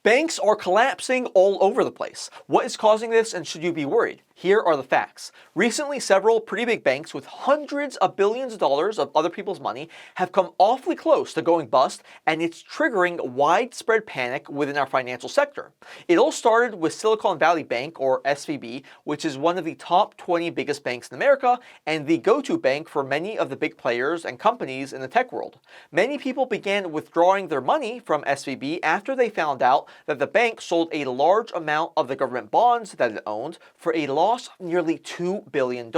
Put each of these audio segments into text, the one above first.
Banks are collapsing all over the place. What is causing this, and should you be worried? Here are the facts. Recently, several pretty big banks with hundreds of billions of dollars of other people's money have come awfully close to going bust, and it's triggering widespread panic within our financial sector. It all started with Silicon Valley Bank, or SVB, which is one of the top 20 biggest banks in America and the go-to bank for many of the big players and companies in the tech world. Many people began withdrawing their money from SVB after they found out that the bank sold a large amount of the government bonds that it owned for a loss of nearly $2 billion.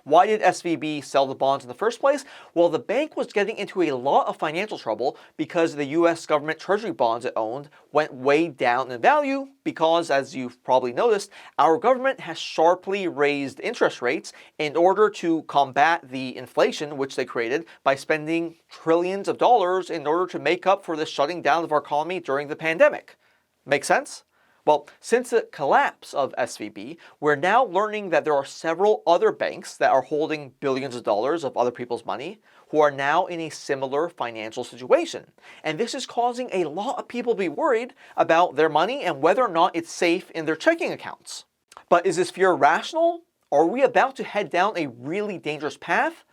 Why did SVB sell the bonds in the first place? Well, the bank was getting into a lot of financial trouble because the US government treasury bonds it owned went way down in value because, as you've probably noticed, our government has sharply raised interest rates in order to combat the inflation which they created by spending trillions of dollars in order to make up for the shutting down of our economy during the pandemic. Make sense? Well, since the collapse of SVB, we're now learning that there are several other banks that are holding billions of dollars of other people's money who are now in a similar financial situation. And this is causing a lot of people to be worried about their money and whether or not it's safe in their checking accounts. But is this fear rational? Are we about to head down a really dangerous path?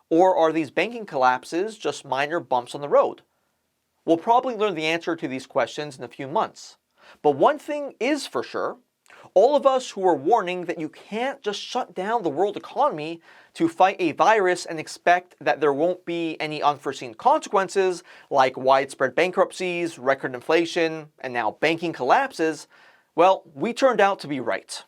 Or are these banking collapses just minor bumps on the road? We'll probably learn the answer to these questions in a few months. But one thing is for sure, all of us who are warning that you can't just shut down the world economy to fight a virus and expect that there won't be any unforeseen consequences like widespread bankruptcies, record inflation, and now banking collapses, well, we turned out to be right.